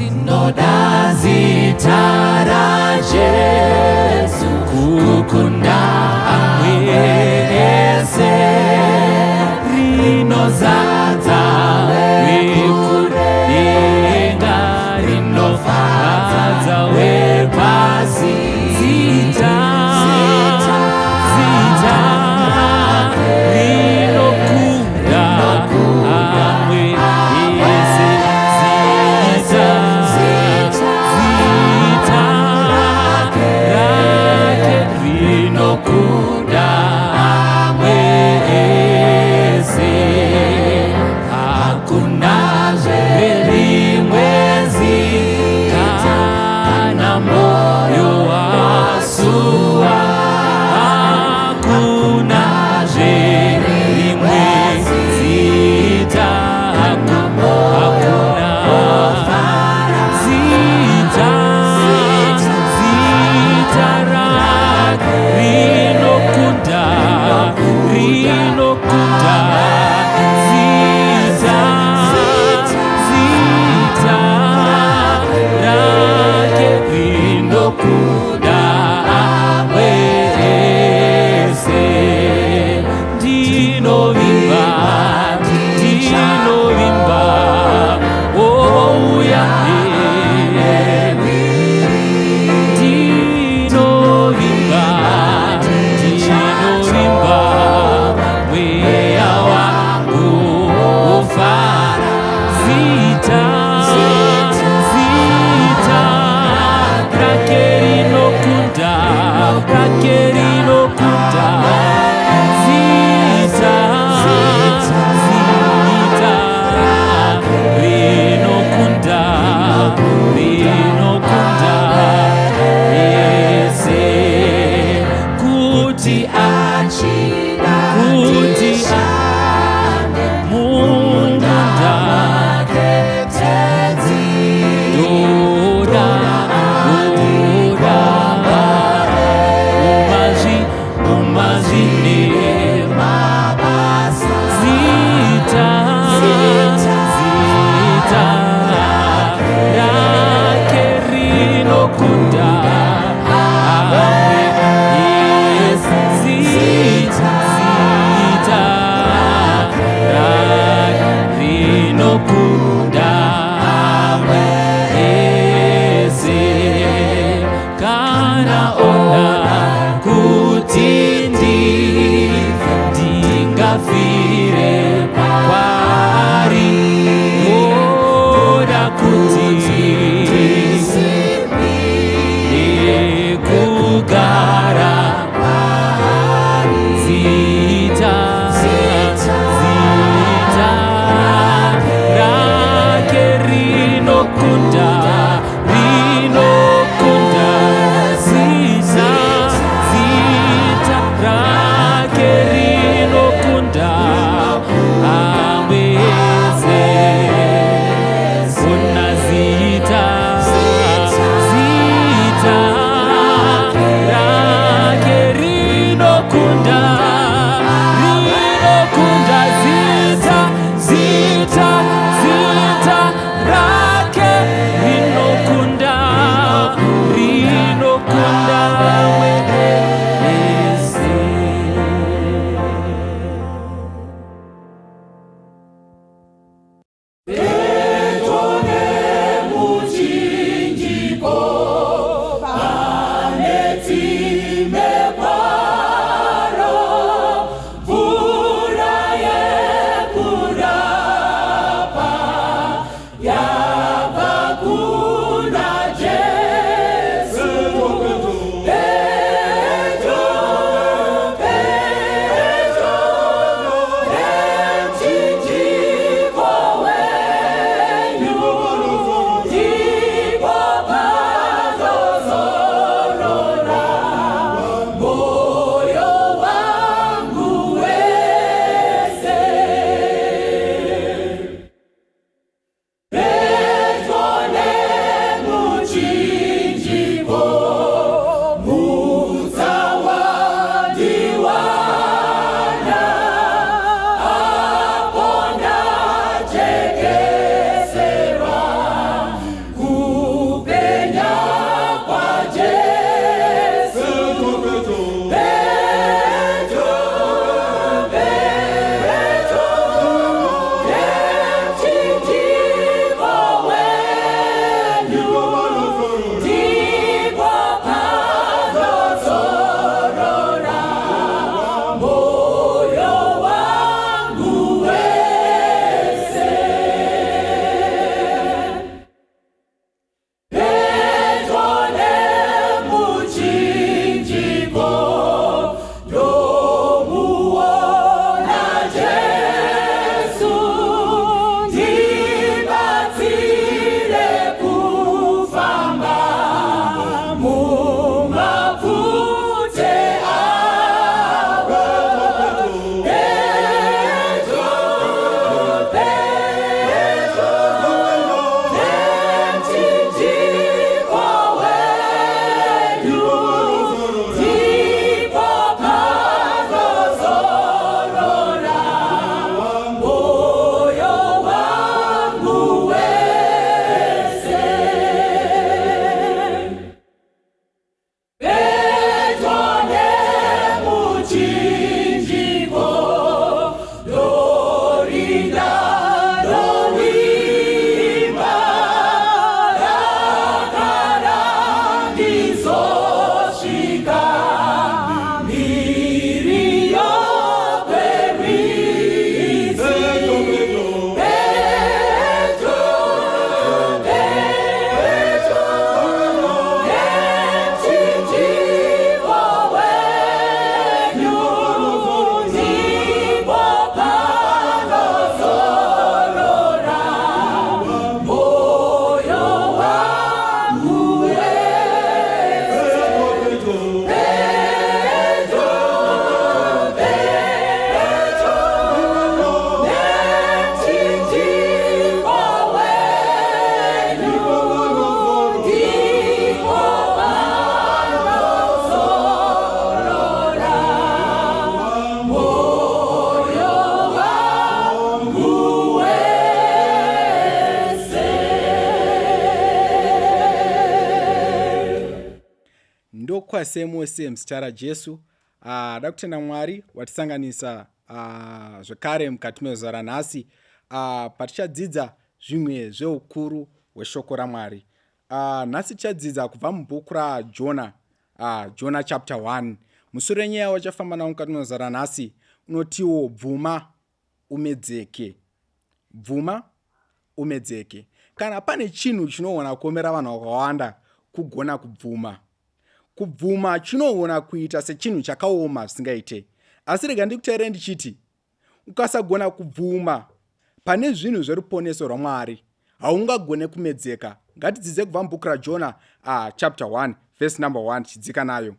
Sinoda zitara Jesu kukunda amwese rino zaza wekudenga rino faza wepasi zita rino kunda amwese kuda mwezi hakuna mwezi kana moyo wasua hakuna mwezi Rino kuda zita rake rino kuda wese dino vimba oh ya Rakerino kuda zita rino kunda yese kuti achida munda ndikwase mose muzita raJesu. Da kutenda Mwari watisanganisa zvekare mukati mezuva ranhasi patichadzidza zvimwe zveukuru hweshoko raMwari. Nhasi tichadzidza kubva mubhuku raJona, Jonah chapter 1. Mushure nyaya wachafamba nawo mukati mezuva ranhasi unotiwo bvuma umedzeke. Bvuma umedzeke. Kana pane chinhu chinoona kuomera vanhu vakawanda kugona kubvuma. Kubvuma chinoona kuita sechinhu chakaoma zvisingaite. Asi rega ndikutaurire ndichiti ukasagona kubvuma pane zvinhu zveruponeso rwaMwari haungagone kumedzeka. Ngatidzidze kubva mubhuku raJona chapter 1 verse number 1 chidzika nayo.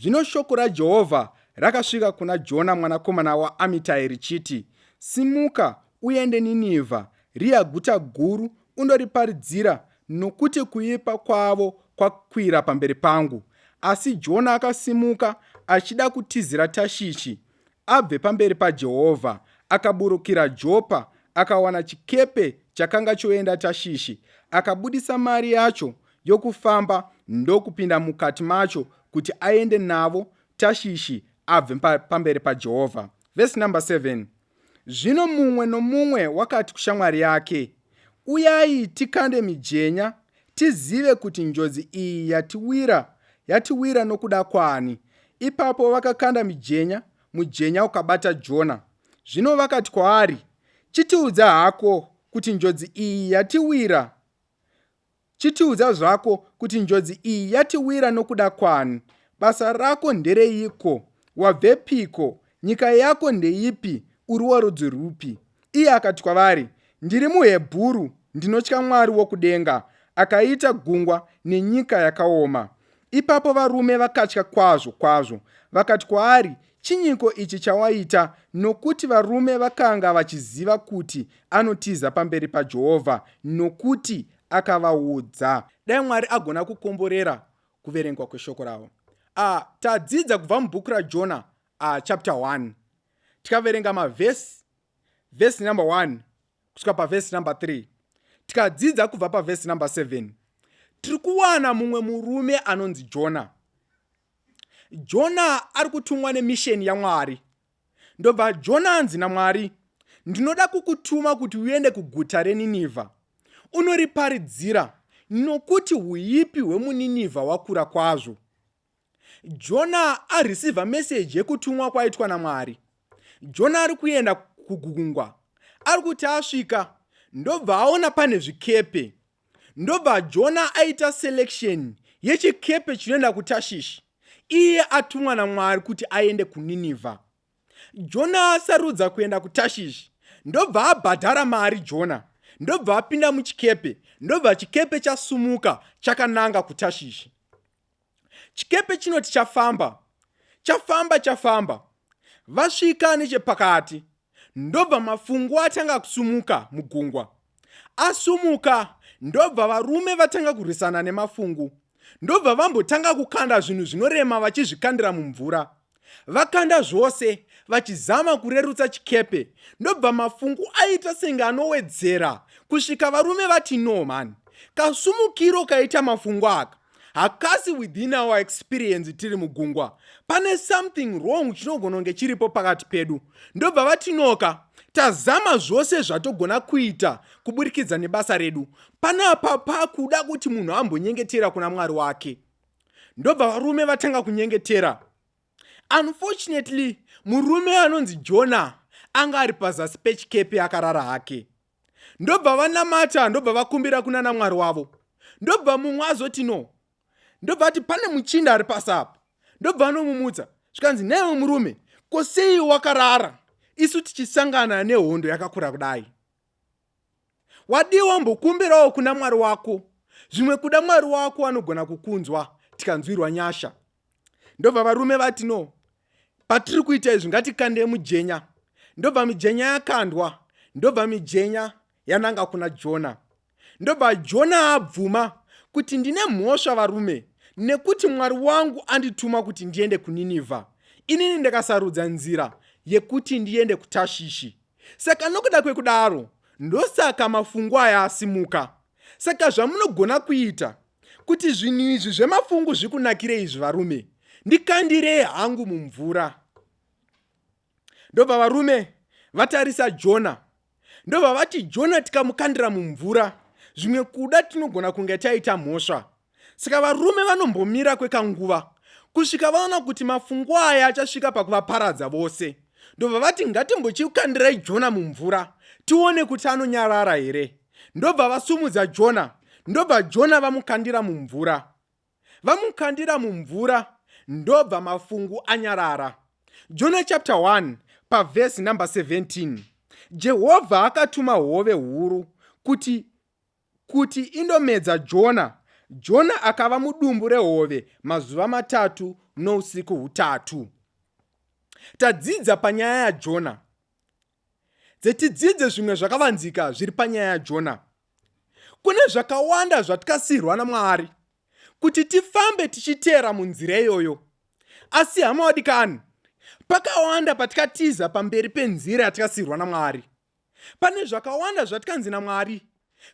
Zvino shoko raJehovha rakasvika kuna Jona mwanakomana waAmitai richiti, simuka uende Ninevha, riya guta guru, undoriparidzira, nokuti kuipa kwavo kwakwira pamberi pangu. Asi Jona akasimuka achida kutizira Tashishi. Abve pamberi paJehovha akaburukira Jopa, akawana chikepe chakanga choenda Tashishi, akabudisa mari yacho yokufamba ndokupinda mukati macho kuti aende navo Tashishi abve pamberi paJehovha. Verse number 7. Zvino mumwe nomumwe wakati kushamwari yake, uyai tikande mijenya, tizive kuti njodzi iyi yatiwira nokuda kwani. Ipapo vakakanda mijenya, mujenya ukabata Jona. Zvino vakati kwaari, chitiudza hako kuti njodzi iyi yatiwira. Chitiudza zvako kuti njodzi iyi yatiwira nokuda kwani. Basa rako ndereiko? Wabvepiko? Nyika yako ndeipi? Uri worudzi rupi? Iye akati kwavari, ndiri muHebhuru, ndinotya Mwari wokudenga, akaita gungwa nenyika yakaoma. Ipapo varume vakatya kwazvo. Vakati kwaari, chinyiko ichi chawaita? Nokuti varume vakanga vachiziva kuti anotiza pamberi paJehovha, nokuti akavaudza. Dai Mwari agona kukomborera kuverengwa kweshoko ravo. Tadzidza kubva mubhuku raJona chapter 1. Tikaverenga mavhesi, verse number 1 kusvika pavhesi number 3. Tikadzidza kubva pavhesi number 7. Tiri kuwana mumwe murume anonzi Jona. Jona ari kutumwa nemisheni yaMwari. Ndobva Jona anzi naMwari, ndinoda kukutuma kuti uende kuguta reNinevha unoriparidzira, nokuti huipi hwemuNinevha wakura kwazvo. Jona arisivha meseji yekutumwa kwaitwa naMwari. Jona ari kuenda kugungwa. Ari kuti asvika ndobva aona pane zvikepe. Ndobva Jona aita selection yechikepe chinoenda kuTashishi. Iye atumwa naMwari kuti aende kuNinevha. Jona asarudza kuenda kuTashishi. Ndobva abhadhara mari Jona. Ndobva apinda muchikepe. Ndobva chikepe chasumuka chakananga kuTashishi. Chikepe chinoti chafamba. Vasvika nechepakati. Ndobva mafungu atanga kusumuka mugungwa. Asumuka, ndobva varume vatanga kurwisana nemafungu. Ndobva vambotanga kukanda zvinhu zvinorema vachizvikandira mumvura. Vakanda zvose vachizama kurerutsa chikepe. Ndobva mafungu aita senge anowedzera kusvika varume vati no man. Kasumukiro kaita mafungu aka hakasi within our experience tiri mugungwa. Pane something wrong chinogona kunge chiripo pakati pedu. Ndobva vatinoka, tazama zvose zvatogona kuita kuburikidza nebasa redu. Panapa pakuda kuti munhu ambonyengetera kuna Mwari wake. Ndobva varume vatanga kunyengetera. Unfortunately, murume anonzi Jona anga ari pazasi pechikepe akarara hake. Ndobva vanamata, ndobva vakumbira kuna naMwari wavo. Ndobva mumwe azoti no. Ndobva ati pane muchinda ari pasapa. Ndobva anomumutsa. Zvikanzi, newe murume, ko sei wakarara? Isu tichisangana nehondo yakakura kudai. Wadiwa mbokumbirawo kuna Mwari wako. Zvimwe kuda Mwari wako anogona kukunzwa tikanzwirwa nyasha. Ndobva varume vati no. Patiri kuita izvi ngatikande mujenya. Ndobva mijenya yakandwa. Ndobva mijenya yananga kuna Jona. Ndobva Jona abvuma kuti ndine mhosva varume, nekuti Mwari wangu andituma kuti ndiende kuNinevha. Inini ndakasarudza nzira yekuti ndiende kuTashishi. Saka nokuda kwekudaro, ndosaka mafungu aya asimuka. Saka zvamunogona kuita kuti zvinhu izvi zvemafungu zvikunakire izvi varume, ndikandire hangu mumvura. Ndobva varume vatarisa Jona, ndobva vati Jona tikamukandira mumvura, zvimwe kuda tinogona kunge taita mhosva. Saka varume vanombomira kwekanguva kusvika vaona kuti mafungu aya achasvika pakuvaparadza vose. Ndobva vati ngatimbochikandirai Jona mumvura tione kuti anonyarara here. Ndobva vasumudza Jona, ndobva Jona vamukandira mumvura. Vamukandira mumvura, ndobva mafungu anyarara. Jonah chapter 1 pavhesi number 17. Jehovha akatuma hove huru kuti indomedza Jona. Jona akava mudumbu rehove mazuva 3 nousiku 3. Tadzidza panyaya yaJona. Dzetidzidze zvimwe zvakavanzika zviri panyaya yaJona. Kune zvakawanda zvatikasirwa naMwari kuti tifambe tichiteera munzira iyoyo. Asi hama wadikani, pakawanda patikatiza pamberi penzira yatikasirwa naMwari. Pane zvakawanda zvatikanzi naMwari,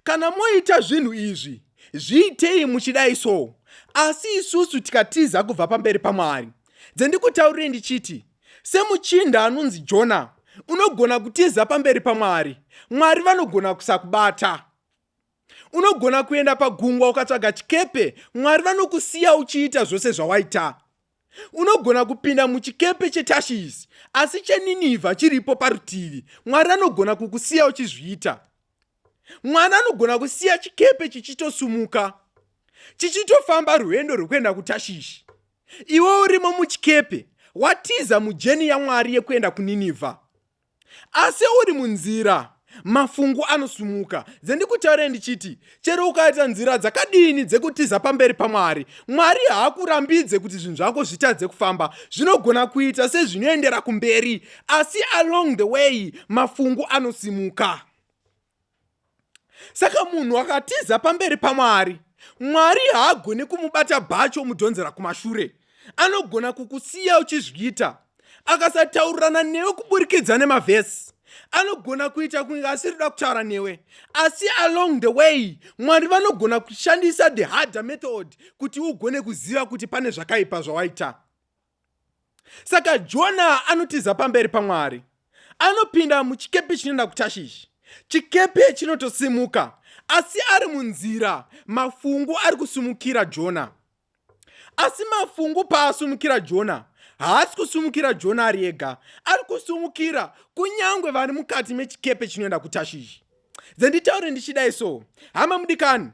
kana moita zvinhu izvi, zviitei muchidai so. Asi isusu tikatiza kubva pamberi paMwari. Dzendikutaurire ndichiti, semuchinda anonzi Jona, unogona kutiza pamberi paMwari, Mwari vanogona kusakubata. Unogona kuenda pagungwa ukatsvaga chikepe, Mwari vanokusiya uchiita zvose zvawaita. Unogona kupinda muchikepe cheTashisi, asi cheNinivha chiripo parutivi, Mwari anogona kukusiya uchizviita. Mwari anogona kusiya chikepe chichitosumuka, chichitofamba rwendo rwekuenda kuTashishi. Iwe urimo muchikepe, watiza mujeni yaMwari yekuenda kuNinivha. Asi uri munzira, mafungu anosumuka. Dzendikutaurire ndichiti, chero ukaita nzira dzakadini dzekutiza pamberi paMwari, Mwari haakurambidze kuti zvinhu zvako zvitadze kufamba. Zvinogona kuita sezvinoendera kumberi, asi along the way mafungu anosimuka. Saka munhu akatiza pamberi paMwari, Mwari haagoni kumubata bhacho mudhonzera kumashure. Anogona kukusiya uchizviita. Akasataurirana newe kuburikidza nemavhesi, anogona kuita kunge asirida kutaura newe. Asi along the way Mwari vanogona kushandisa the harder method kuti ugone kuziva kuti pane zvakaipa zvawaita. Saka Jona anotiza pamberi paMwari. Anopinda muchikepe chinoenda kuTashishi. Chikepe chinotosimuka, asi ari munzira mafungu ari kusumukira Jona. Asi mafungu paasumukira Jona, haasi kusumukira Jona ari ega, ari kusumukira kunyangwe vari mukati mechikepe chinoenda kuTashishi. Dzenditaure ndichidai so, hama mudikani,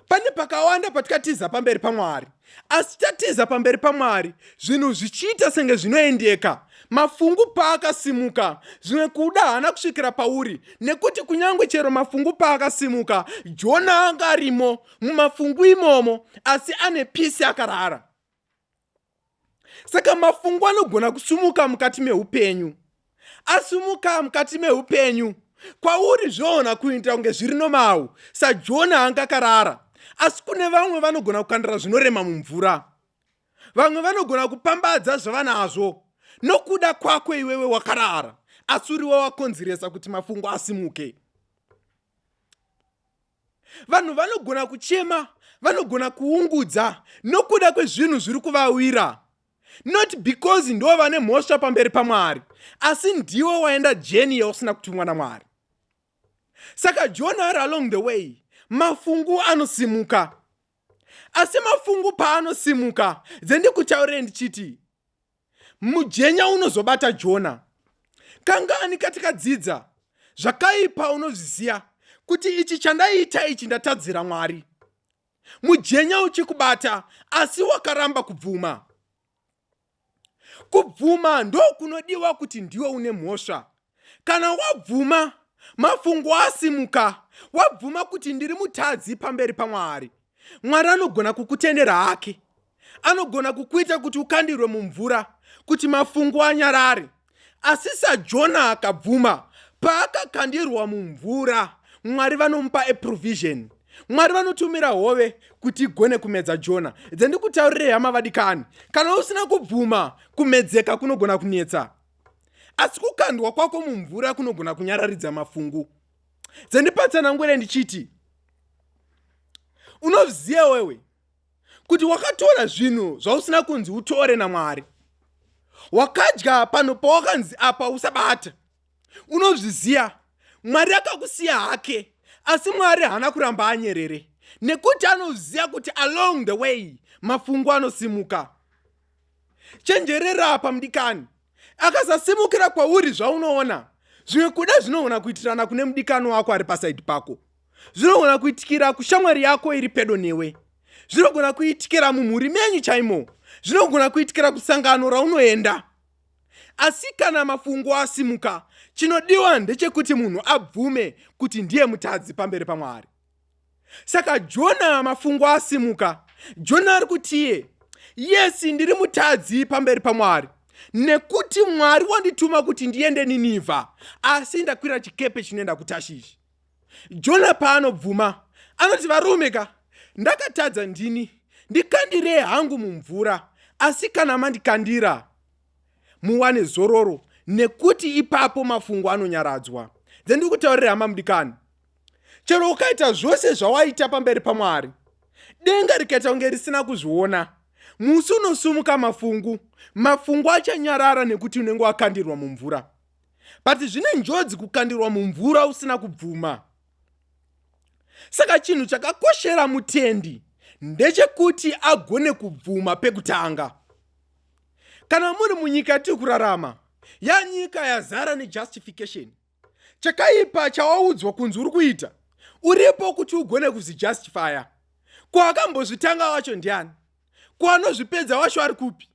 pane pakawanda patikatiza pamberi paMwari. Asi tatiza pamberi paMwari, zvinhu zvichiita senge zvinoendeka. Mafungu paakasimuka, zvimwe kuda haana kusvikira pauri, nekuti kunyangwe chero mafungu paakasimuka, Jona anga arimo mumafungu imomo, asi ane pisi akarara. Saka mafungu anogona kusumuka mukati meupenyu. Asumuka mukati meupenyu, kwauri zvoona kuita kunge zviri nomau, saJona anga akarara. Asi kune vamwe vanogona kukandira zvinorema mumvura. Vamwe vanogona kupambadza zvavanazvo nokuda kwako iwewe wakarara, asi uriwe wakonzeresa kuti mafungu asimuke. Vanhu vanogona kuchema, vanogona kuungudza nokuda kwezvinhu zviri kuvawira. Not because ndo vane mhosva pamberi paMwari, asi ndiwe waenda jeni yausina kutumwa naMwari. Saka Jona ari along the way, mafungu anosimuka. Asi mafungu paanosimuka, dzendikutaurire ndichiti, mujenya unozobata Jona. Kangani katikadzidza, zvakaipa unozviziya kuti ichi chandaita ichi ndatadzira Mwari. Mujenya uchikubata, asi wakaramba kubvuma. Kubvuma ndo kunodiwa kuti ndiwe une mhosva. Kana wabvuma, mafungu asimuka, wabvuma kuti ndiri mutadzi pamberi paMwari, Mwari anogona kukutendera hake. Anogona kukuita kuti ukandirwe mumvura, kuti mafungu anyarare. Asi saJona akabvuma, paakakandirwa mumvura, Mwari vanomupa a provision. Mwari vanotumira hove kuti igone kumedza Jona. Dzendikutaurire hama vadikani, kana usina kubvuma, kumedzeka kunogona kunetsa. Asi kukandwa kwako mumvura kunogona kunyararidza mafungu. Dzendipatsa ngwere ndichiti, unoziya wewe kuti wakatora zvinhu zvausina kunzi utore naMwari. Wakadya pano pawakanzi apa usabata. Unozviziya Mwari akakusiya hake, asi Mwari hana kuramba anyerere, nekuti anoziya kuti along the way mafungu anosimuka. Chenjerera pamudikani. Akasasimukira kwauri zvaunoona, zvimwe kuda zvinoona kuitirana kune mudikano wako ari pasaidi pako. Zvinogona kuitikira kushamwari yako iri pedo newe. Zvinogona kuitikira mumhuri menyu chaimo. Zvinogona kuitikira kusangano raunoenda. Asi kana mafungu asimuka, chinodiwa ndechekuti munhu abvume kuti ndiye mutadzi pamberi paMwari. Saka Jonah mafungu asimuka, Jonah ari kuti yes, ndiri mutadzi pamberi paMwari, nekuti Mwari wandituma kuti ndiende Ninevha, asi ndakwira chikepe chinoenda kuTashishi. Jonah paanobvuma anoti, varumeka, ndakatadza ndini, ndikandirei hangu mumvura, asi kana mandikandira muwane zororo, nekuti ipapo mafungu anonyaradzwa. Ndiri kutaurira hama mudikani, chero ukaita zvose zvawaita pamberi paMwari, denga rikaita kunge risina kuzviona, musi unosumuka mafungu achanyarara nekuti unenge wakandirwa mumvura. But zvine njodzi kukandirwa mumvura usina kubvuma. Saka chinhu chakakoshera mutendi ndechekuti agone kubvuma pekutanga. Kana muri munyika tiri kurarama, nyika yazara nejustification. Chakaipa chawaudzwa kunzi uri kuita, uripo kuti ugone kuzvijustifya. Kwakambozvitanga wacho ndiani? Kwanozvipedza wacho ari kupi?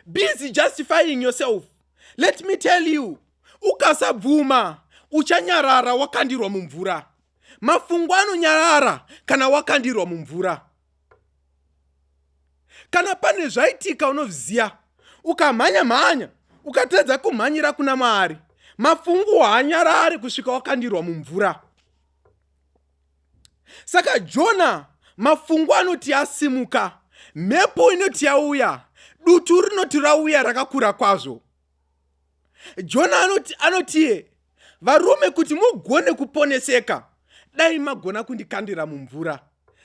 Busy justifying yourself. Let me tell you, ukasabvuma uchanyarara wakandirwa mumvura. Mafungu anonyarara kana wakandirwa mumvura. Kana pane zvaitika unoziya, ukamhanya ukatedza kumhanyira kuna Mwari, mafungu haanyarari kusvika wakandirwa mumvura. Saka Jonah mafungu anoti asimuka, mhepo inoti yauya, dutu rinoti rauya rakakura kwazvo. Jonah anoti varume, kuti mugone kuponeseka, dai magona kundikandira mumvura.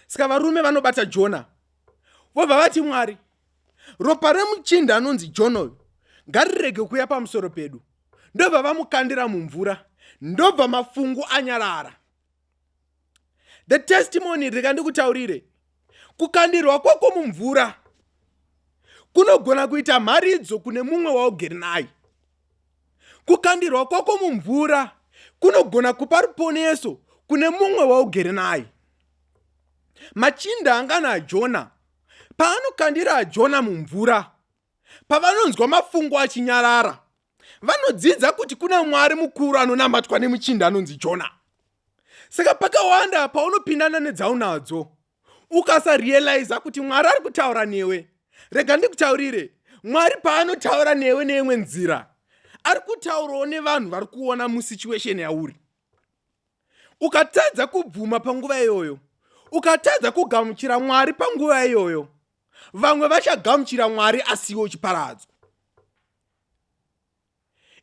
Saka varume vanobata Jonah vobva vati, Mwari, ropa remuchinda anonzi Jonah ngarirege kuya pamusoro pedu. Ndobva vamukandira mumvura, ndobva mafungu anyarara. The testimony rikandikutaurire, kukandirwa kwako mumvura kunogona kuita mharidzo kune mumwe waugere naye. Kukandirwa kwako mumvura kunogona kupa ruponeso kune mumwe waugere naye. Machinda angana Jonah paanokandira Jonah mumvura, pavanonzwa mafungu achinyarara, vanodzidza kuti kuna Mwari mukuru anonamatwa nemuchinda anonzi Jonah. Saka pakawanda paunopindana nedzaunadzo, ukasarealiza kuti Mwari ari kutaura newe, rega ndikutaurire, Mwari paanotaura newe neimwe nzira, ari kutaurawo nevanhu vari kuona musituation yauri. Ukatadza kubvuma panguva iyoyo, ukatadza kugamuchira Mwari panguva iyoyo, vamwe vachagamuchira Mwari asiwo chiparadzwa.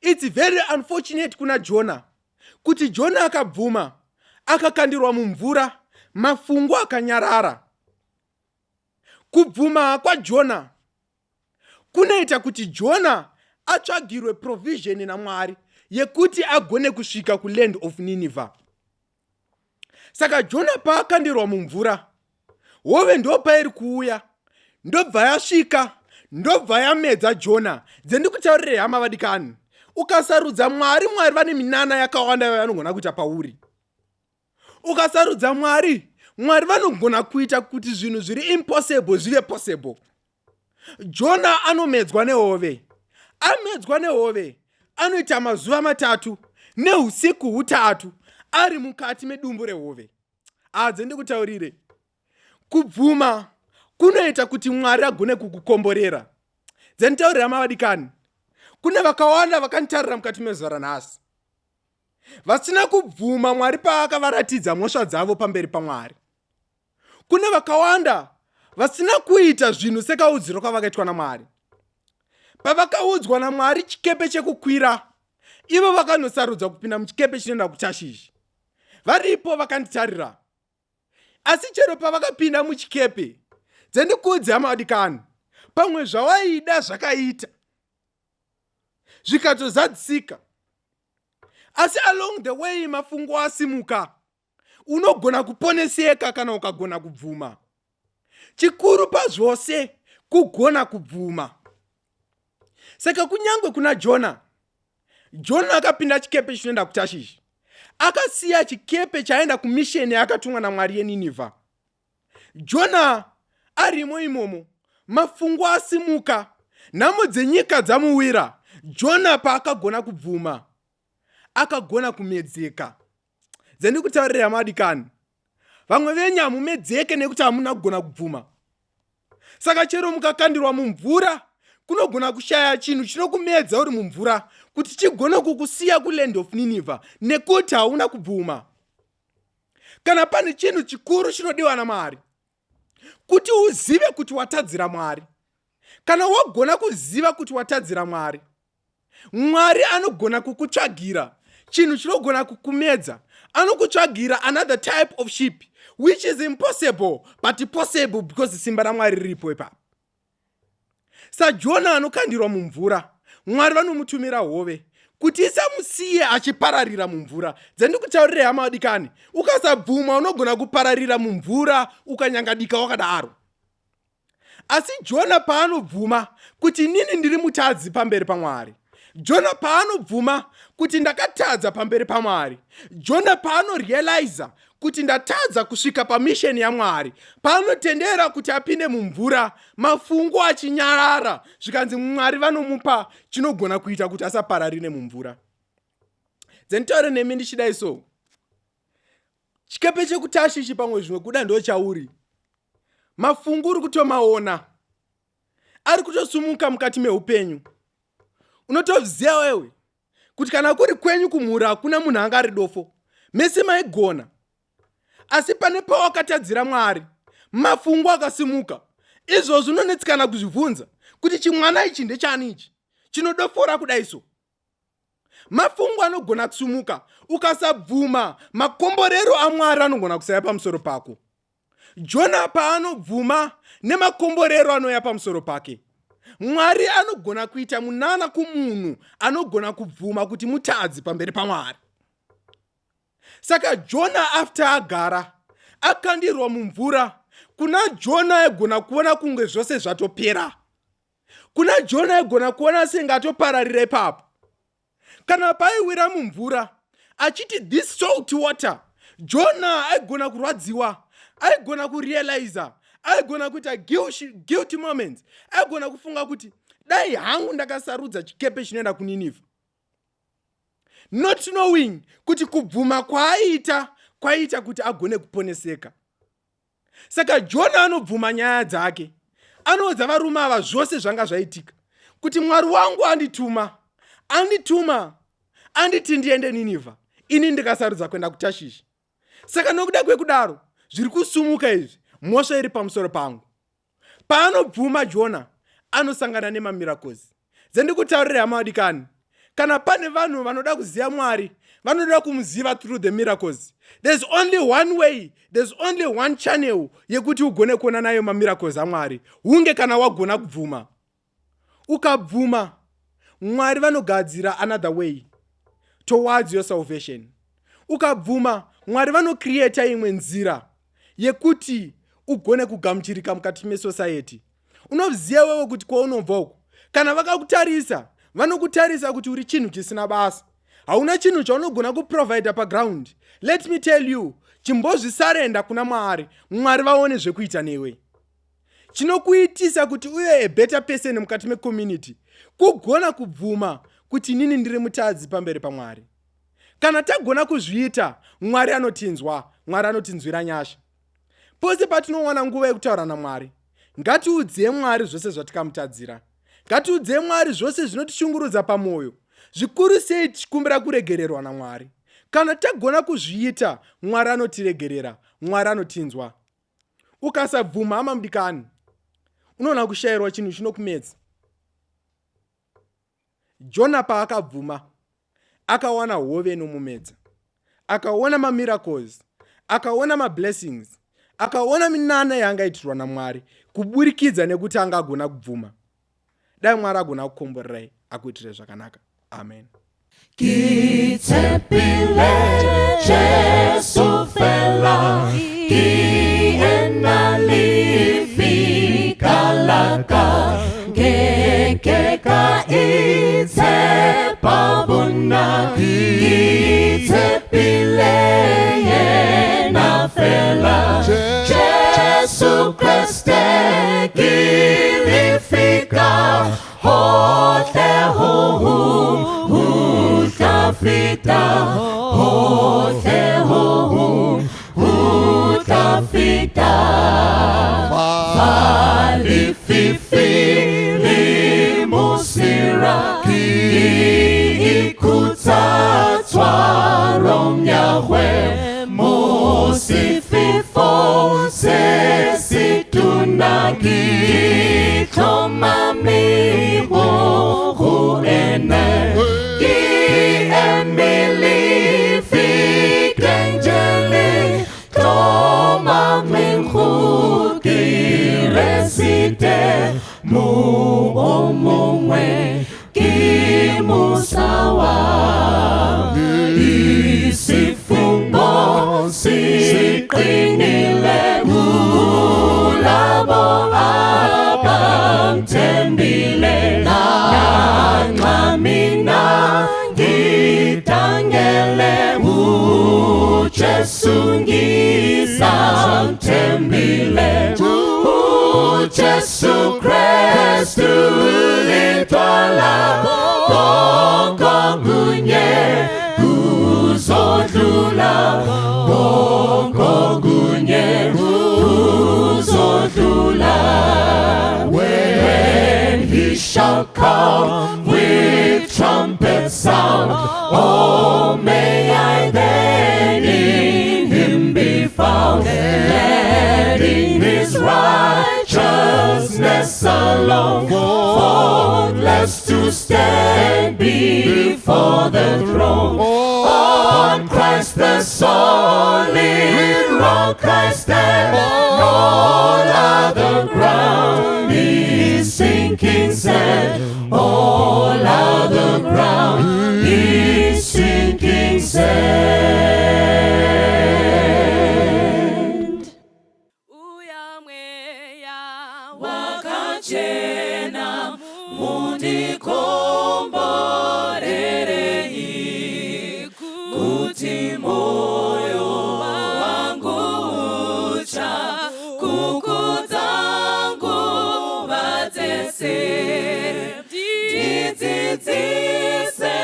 It's very unfortunate kuna Jonah kuti Jonah akabvuma, akakandirwa mumvura, mafungu akanyarara. Kubvuma kwaJonah kunoita kuti Jonah atsvagirwe provision naMwari yekuti agone kusvika kuland of Nineveh. Saka Jonah paakandirwa mumvura, hove ndopairi kuuya, ndobva yasvika, ndobva yamedza Jonah. Dzendikutaurire hama vadikani, ukasarudza Mwari, Mwari vane minana yakawanda yavanogona kuita pauri. Ukasarudza Mwari, Mwari vanogona kuita kuti zvinhu zviri impossible zvive possible. Jonah anomedzwa nehove. Amedzwa nehove, anoita mazuva 3 neusiku 3 ari mukati medumbu rehove. Dzendikutaurire, kubvuma kunoita kuti Mwari agone kukukomborera. Dzenditaurira hama vadikani, kune vakawanda vakanditarira mukati mezuva ranhasi, vasina kubvuma Mwari paakavaratidza mhosva dzavo pamberi paMwari. Kune vakawanda vasina kuita zvinhu sekaudziro kwavakaitwa naMwari. Pavakaudzwa naMwari chikepe chekukwira, ivo vakanosarudza kupinda muchikepe chinoenda kuTashishi. Varipo vakanditarira, asi chero pavakapinda muchikepe, dzendikudze hama vadikani, pamwe zvawaida zvakaita zvikatozadzisika, asi along the way mafungu asimuka, unogona kuponeseka kana ukagona kubvuma. Chikuru pazvose kugona kubvuma. Saka kunyange kuna Jonah akapinda chikepe chinoenda kuTashishi, akasiya chikepe chaenda kumisheni yakatumwa naMwari yeNinevha. Jonah arimo imomo, mafungu asimuka, nhamo dzenyika dzamuwira. Jonah paakagona kubvuma, akagona kumedzeka. Dzendikutaurira hama vadikani, vamwe venyu hamumedzeke nekuti hamuna kugona kubvuma. Saka chero mukakandirwa mumvura, kunogona kushaya chinhu chinokumedza uri mumvura kuti chigone kukusiya kuland of Nineveh nekuti hauna kubvuma. Kana pane chinhu chikuru chinodiwa naMwari, kuti uzive kuti watadzira Mwari. Kana wagona kuziva kuti watadzira Mwari, Mwari anogona kukutsvagira chinhu chinogona kukumedza. Anokutsvagira another type of ship which is impossible but possible because simba raMwari riripo ipapo. Jonah anokandirwa mumvura, Mwari vanomutumira hove kuti isamusiye achipararira mumvura. Dzendikutaurire hama vadikani, ukasabvuma unogona kupararira mumvura ukanyangadika wakadaro. Asi Jonah paanobvuma kuti inini ndiri mutadzi pamberi paMwari, Jonah paanobvuma kuti ndakatadza pamberi paMwari, Jonah paanorealiza kuti ndatadza kusvika pamisheni yaMwari, paanotendera kuti apinde mumvura, mafungu achinyarara, zvikanzi Mwari vanomupa chinogona kuita kuti asapararire mumvura. Dzenditaure nemi ndichidai so, chikepe chekuTashishi pamwe zvimwe kuda ndo chauri, mafungu uri kutomaona ari kutosumuka mukati meupenyu. Unotoziva wewe kuti kana kuri kwenyu kumhura hakuna munhu anga ari dofo, mese maigona. Asi pane pawakatadzira Mwari, mafungu akasimuka. Izvozvo unonetsikana kuzvibvunza kuti chimwana ichi ndechani ichi chinodofora kudai so. Mafungu anogona kusumuka, ukasabvuma makomborero aMwari anogona kusaya pamusoro pako. Jonah paanobvuma nemakomborero anoya pamusoro pake. Mwari anogona kuita munana kumunhu anogona kubvuma kuti mutadzi pamberi paMwari. Saka Jonah after agara akandirwa mumvura, kuna Jonah egona kuona kunge zvose zvatopera. Kuna Jonah egona kuona senge atopararira ipapo. Kana paiwira mumvura achiti this salt water, Jonah aigona kurwadziwa, aigona kurealiza, aigona kuita guilty moments, aigona kufunga kuti dai hangu ndakasarudza chikepe chinoenda kuNinevha. Not knowing kuti kubvuma kwaita kuti agone kuponeseka. Saka Jonah anobvuma nyaya dzake, anoudza varume ava zvose zvanga zvaitika, kuti Mwari wangu anditi ndiende Ninevha, ini ndikasarudza kuenda kuTashishi. Saka nokuda kwekudaro zviri kusumuka izvi, mhosva iri pamusoro pangu. Paanobvuma Jonah anosangana nemamiracles. Dzendikutaurira hama vadikani, kana pane vanhu vanoda kuziva Mwari, vanoda kumuziva through the miracles. There's only one way, there's only one channel yekuti ugone kuona nayo mamiracles aMwari, hunge kana wagona kubvuma. Ukabvuma, Mwari vanogadzira another way towards your salvation. Ukabvuma, Mwari vanocreata imwe nzira yekuti ugone kugamuchirika mukati mesociety. Unoziva wewe kuti kwaunobva uko, kana vakakutarisa, vanokutarisa kuti uri chinhu chisina basa, hauna chinhu chaunogona kuprovide paground. Let me tell you, chimbozvisarenda kuna Mwari, Mwari vaone zvekuita newe. Chinokuitisa kuti uye a better person mukati mecommunity, kugona kubvuma kuti nini ndiri mutadzi pamberi paMwari. Kana tagona kuzviita, Mwari anotinzwa, Mwari anotinzwira nyasha. Pose patinowana nguva yekutaura naMwari, ngatiudze Mwari zvose zvatikamutadzira. Ngatiudze Mwari zvose zvinotishungurudza pamwoyo, zvikuru sei tichikumbira kuregererwa naMwari. Kana tagona kuzviita, Mwari anotiregerera, Mwari anotinzwa. Ukasabvuma hama mudikani, unoona kushayirwa chinhu chinokumedza. Jonah paakabvuma, akawana hove inomumedza, akaona mamiracles, akaona mablessings, akaona minana yaangaitirwa naMwari kuburikidza nekuti angagona kubvuma. Dai Mwari agona kukomborerai akuitire zvakanaka. Amen. Kitepile Jesu fela kiena lifika laka kekeka itepabuna kitepile yena fela Jesu Christe kilifika hote hohu utafika hote hohu utafika fali fifili musira ikutatwa romyahwe musififo sesitunagi tomami huene Emily Fikengeli Toma Minhu Kiresite Mu Omumwe Kimusawa Isifungo Siklinile Ulabo Abam Tembile Nangamina Tangele uchesungisa tembile Jesu Kristu litwala Gongo gunye uzodula Gongo gunye uzodula When he shall come with trumpet sound, oh, may I then in him be found, letting his righteousness alone, faultless to stand before the throne. On Christ the solid rock I stand, all other ground is sinking sand. All other ground is sinking sand. Uyamweya wakachena mundi komborerei kuti moyo wangu ucha kukudzangu vadzese Dzidzise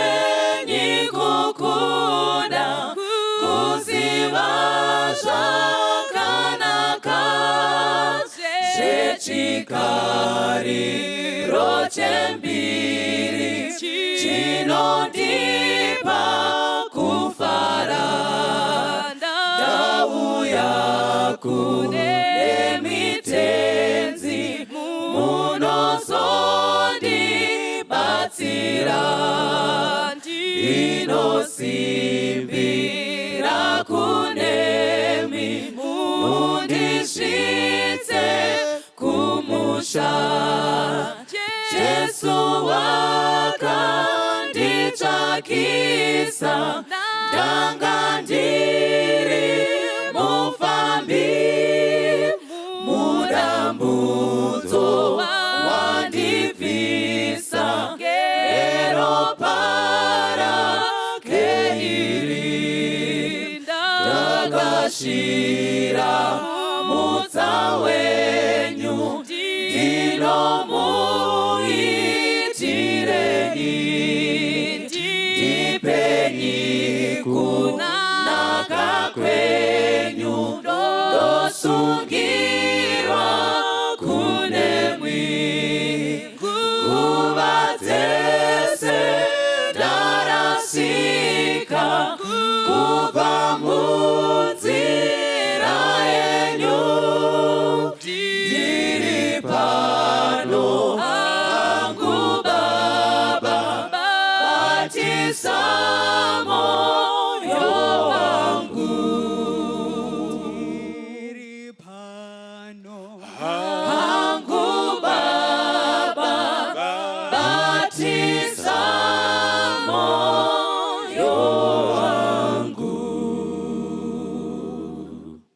nikukuda kuziva zvakanaka zvechikariro chembiri chinondipa kufara ndauya kune mitenzi munozondibatsira ndinosimbira kunemi mundisvitse kumusha Jesu wakanditsvakisa ndanga ndiri mufambi mudambudzo wandibvisa ngeropa rake iri ndakashira mudza wenyu ndinomu